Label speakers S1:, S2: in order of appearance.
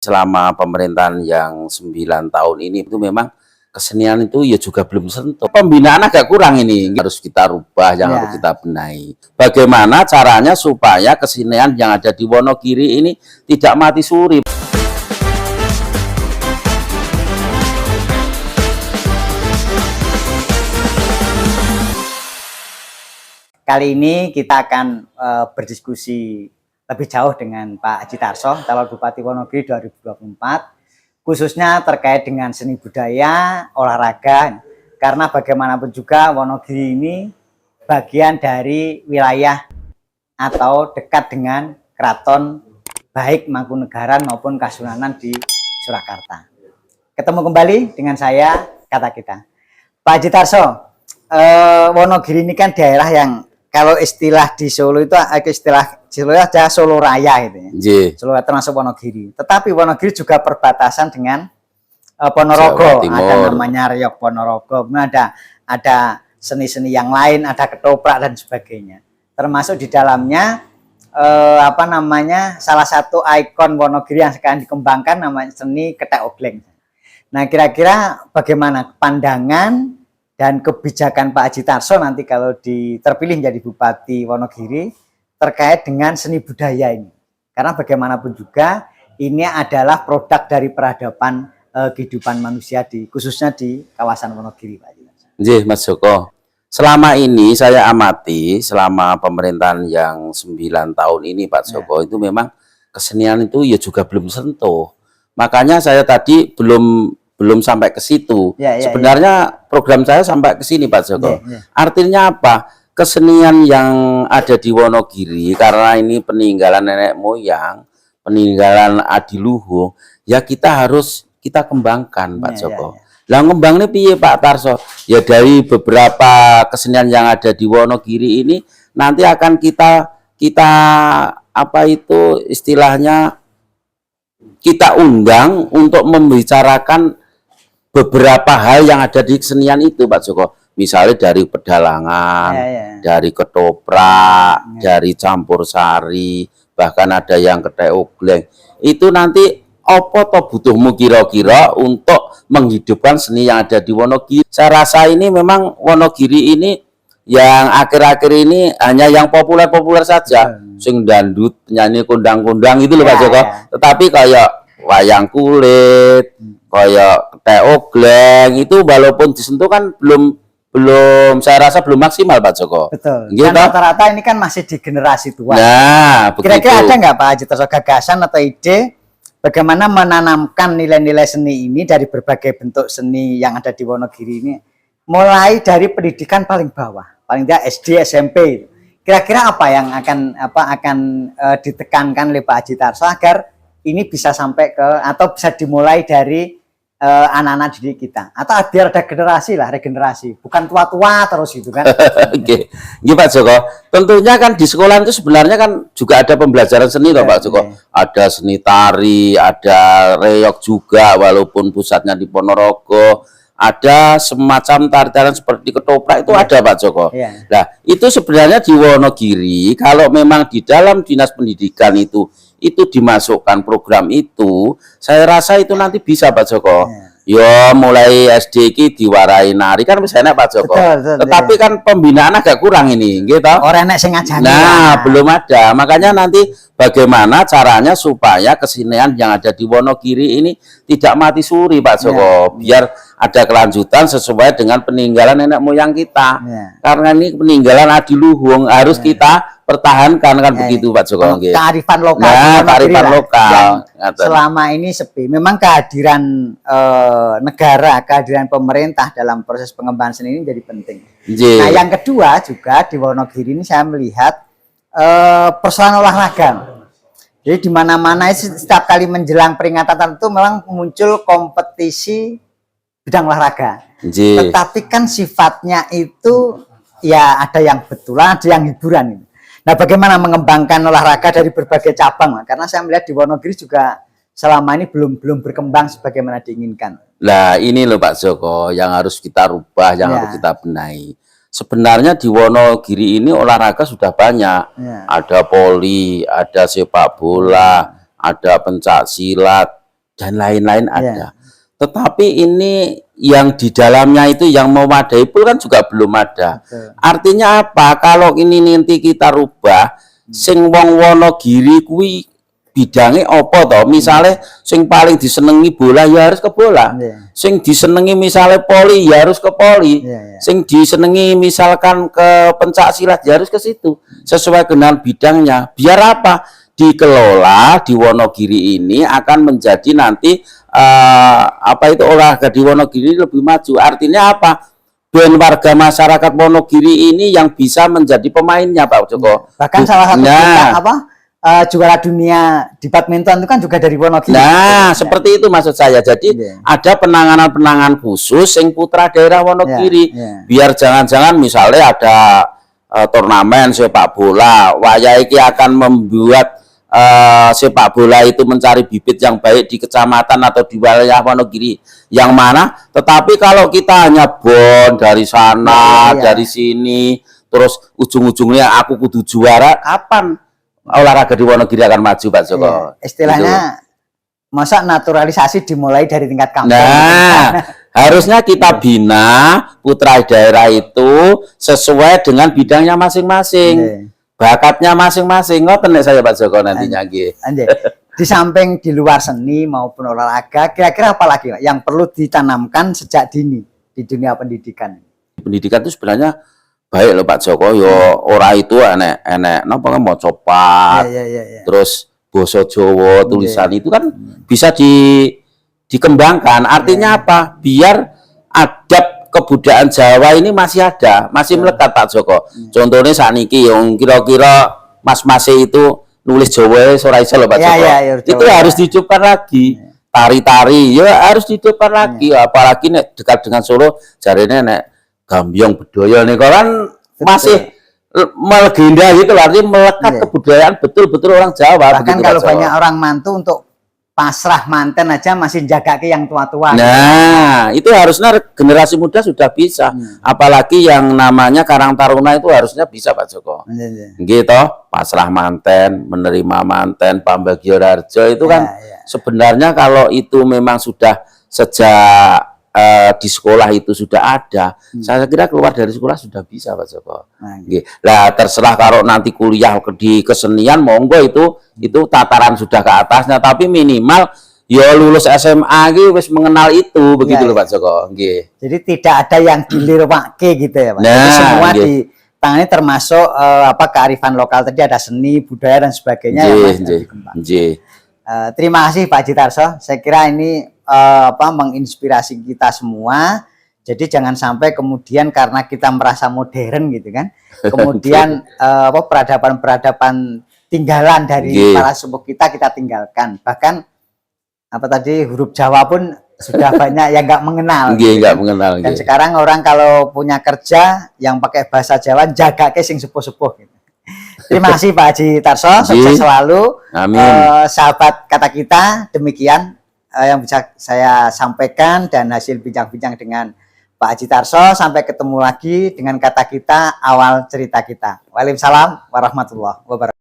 S1: Selama pemerintahan yang 9 tahun ini itu memang kesenian itu ya juga belum sentuh. Pembinaan agak kurang ini, harus kita rubah, yang harus kita benahi. Bagaimana caranya supaya kesenian yang ada di Wonogiri ini tidak mati suri?
S2: Kali ini kita akan berdiskusi lebih jauh dengan Pak Aji Tarso, calon Bupati Wonogiri 2024, khususnya terkait dengan seni budaya, olahraga, karena bagaimanapun juga Wonogiri ini bagian dari wilayah atau dekat dengan keraton baik Mangkunegaran maupun Kasunanan di Surakarta. Ketemu kembali dengan saya, Kata Kita. Pak Aji Tarso, Wonogiri ini kan daerah yang kalau istilah di Solo itu istilah Solo ada Solo Raya itu ya. Solo termasuk Wonogiri. Tetapi Wonogiri juga perbatasan dengan Ponorogo. Ada namanya Riok Ponorogo. Ada seni-seni yang lain, ada ketoprak dan sebagainya. Termasuk di dalamnya salah satu ikon Wonogiri yang sekarang dikembangkan namanya seni Ketek Ogleng. Nah, kira-kira bagaimana pandangan dan kebijakan Pak Aji Tarso nanti kalau terpilih menjadi Bupati Wonogiri terkait dengan seni budaya ini? Karena bagaimanapun juga ini adalah produk dari peradaban kehidupan manusia khususnya di kawasan Wonogiri, Pak Aji Tarso.
S1: Nggih, Mas Joko. Selama ini saya amati selama pemerintahan yang 9 tahun ini Pak Joko, itu memang kesenian itu ya juga belum sentuh. Makanya saya tadi belum sampai ke situ. Sebenarnya program saya sampai ke sini Pak Joko. Artinya apa? Kesenian yang ada di Wonogiri karena ini peninggalan nenek moyang, peninggalan adiluhung, ya kita kembangkan Pak Joko. Lah ngembangnya piye Pak Tarso? Ya dari beberapa kesenian yang ada di Wonogiri ini nanti akan kita undang untuk membicarakan beberapa hal yang ada di kesenian itu Pak Joko, misalnya dari pedalangan, dari ketoprak, dari campur sari, bahkan ada yang Ketek Ogleng. Itu nanti apa toh butuhmu kira-kira untuk menghidupkan seni yang ada di Wonogiri? Saya rasa ini memang Wonogiri ini yang akhir-akhir ini hanya yang populer-populer saja, sing dandut, nyanyi kondang-kondang itu loh Pak Joko. Tetapi kayak wayang kulit, kayak Ketek Ogleng itu walaupun disentuh kan belum saya rasa belum maksimal Pak Joko.
S2: Betul. Dan rata-rata ini kan masih di generasi tua.
S1: Nah,
S2: kira-kira ada nggak Pak Aji Tarso gagasan atau ide bagaimana menanamkan nilai-nilai seni ini dari berbagai bentuk seni yang ada di Wonogiri ini, mulai dari pendidikan paling bawah, paling tidak SD, SMP. Kira-kira apa yang akan ditekankan oleh Pak Aji Tarso agar ini bisa sampai atau bisa dimulai dari anak-anak didik kita, atau biar ada regenerasi, bukan tua-tua terus gitu kan?
S1: Oke, Pak Joko. Tentunya kan di sekolah itu sebenarnya kan juga ada pembelajaran seni loh Pak Joko. Ada seni tari, ada reog juga, walaupun pusatnya di Ponorogo. Ada semacam tari-tarian seperti ketoprak itu ada Pak Joko. Nah, itu sebenarnya di Wonogiri kalau memang di dalam dinas pendidikan itu dimasukkan program itu, saya rasa itu nanti bisa Pak Joko. Ya mulai SD ki diwarai nari kan bisa enak Pak Joko. Tetapi kan pembinaan agak kurang ini, gitu.
S2: Orang enak sing ngajari.
S1: Nah, belum ada. Makanya nanti bagaimana caranya supaya kesenian yang ada di Wonogiri ini tidak mati suri Pak Joko, biar ada kelanjutan sesuai dengan peninggalan nenek moyang kita. Karena ini peninggalan adiluhung harus kita pertahankan kan begitu Pak Joko.
S2: Kearifan lokal.
S1: Nah, kearifan lokal.
S2: Selama ini sepi. Memang kehadiran negara, kehadiran pemerintah dalam proses pengembangan seni ini jadi penting. Nah, yang kedua juga di Wonogiri ini saya melihat persoalan olahraga. Jadi di mana-mana setiap kali menjelang peringatan tertentu memang muncul kompetisi bidang olahraga. Tetapi kan sifatnya itu ya ada yang betulan, ada yang hiburan. Nah, bagaimana mengembangkan olahraga dari berbagai cabang? Karena saya melihat di Wonogiri juga selama ini belum berkembang sebagaimana diinginkan.
S1: Nah, ini loh Pak Joko yang harus kita rubah, yang harus kita benahi. Sebenarnya di Wonogiri ini olahraga sudah banyak. Ada voli, ada sepak bola, ada pencak silat, dan lain-lain ada. Tetapi ini yang di dalamnya itu yang memadai pun kan juga belum ada. Artinya apa? Kalau ini nanti kita rubah, sing wong Wonogiri kuwi bidangnya apa toh? Misalnya sing paling disenengi bola ya harus ke bola. Sing disenengi misalnya poli ya harus ke poli. Sing disenengi misalkan ke pencak silat ya harus ke situ. Sesuai dengan bidangnya. Biar apa? Dikelola di Wonogiri ini akan menjadi nanti apa itu olahraga di Wonogiri lebih maju. Artinya apa? Ben warga masyarakat Wonogiri ini yang bisa menjadi pemainnya, Pak Joko.
S2: Bahkan salah satu juara dunia di badminton itu kan juga dari Wonogiri.
S1: Nah, seperti itu maksud saya. Jadi ada penanganan-penanganan khusus yang putra daerah Wonogiri. Biar jangan-jangan misalnya ada turnamen sepak bola, waya iki akan membuat sepak bola itu mencari bibit yang baik di kecamatan atau di wilayah Wonogiri yang mana, tetapi kalau kita hanya bon dari sana, dari sini, terus ujung-ujungnya aku kudu juara, kapan olahraga di Wonogiri akan maju, Pak Joko?
S2: Istilahnya gitu. Masa naturalisasi dimulai dari tingkat kampung.
S1: Nah, harusnya kita bina putra daerah itu sesuai dengan bidangnya masing-masing. Bakatnya masing-masing. Ngoten nek saya Pak Joko nantinya nggih.
S2: Di samping di luar seni maupun olahraga, kira-kira apa lagi yang perlu ditanamkan sejak dini di dunia pendidikan?
S1: Pendidikan itu sebenarnya baik loh Pak Joko, yo ora itu enek napa mau copat. Terus basa Jawa, tulisan itu kan bisa dikembangkan. Artinya apa? Biar adab kebudayaan Jawa ini masih ada, masih melekat Pak Joko. Contohnya saat ini yang kira-kira mas-mas itu nulis Jawa ora iso lho Pak Joko. Itu harus dihidupkan lagi. Tari-tari ya harus dihidupkan lagi. Apalagi nek dekat dengan Solo, jarene nek Gambyong Bedoyo nih kan masih melegenda gitu loh, artinya melekat kebudayaan betul-betul orang Jawa.
S2: Bahkan kalau banyak orang mantu untuk pasrah manten aja masih jaga ke yang tua-tua.
S1: Nah, itu harusnya generasi muda sudah bisa. Apalagi yang namanya Karang Taruna itu harusnya bisa Pak Joko. Gitu, pasrah manten, menerima manten, pambagio harjo itu kan sebenarnya kalau itu memang sudah sejak di sekolah itu sudah ada, saya kira keluar dari sekolah sudah bisa Pak Joko. Nah, terserah kalau nanti kuliah di kesenian monggo itu tataran sudah ke atasnya, tapi minimal ya lulus SMA gitu wis mengenal itu begitu loh Pak Joko.
S2: Jadi tidak ada yang dilirwake gitu ya Pak. Jadi semua ditangani termasuk kearifan lokal tadi, ada seni, budaya dan sebagainya yang dikembangkan. Terima kasih Pak Jitarso. Saya kira ini menginspirasi kita semua. Jadi jangan sampai kemudian karena kita merasa modern gitu kan, kemudian peradaban-peradaban tinggalan dari para sepuh kita tinggalkan. Bahkan huruf Jawa pun sudah banyak yang nggak mengenal. Dan sekarang orang kalau punya kerja yang pakai bahasa Jawa jaga ke sing sepuh-sepuh gitu. Terima kasih Pak Haji Tarso, sukses selalu.
S1: Amin.
S2: Sahabat Kata Kita, demikian yang bisa saya sampaikan dan hasil bincang-bincang dengan Pak Haji Tarso. Sampai ketemu lagi dengan Kata Kita, awal cerita kita. Waalaikumsalam warahmatullahi wabarakatuh.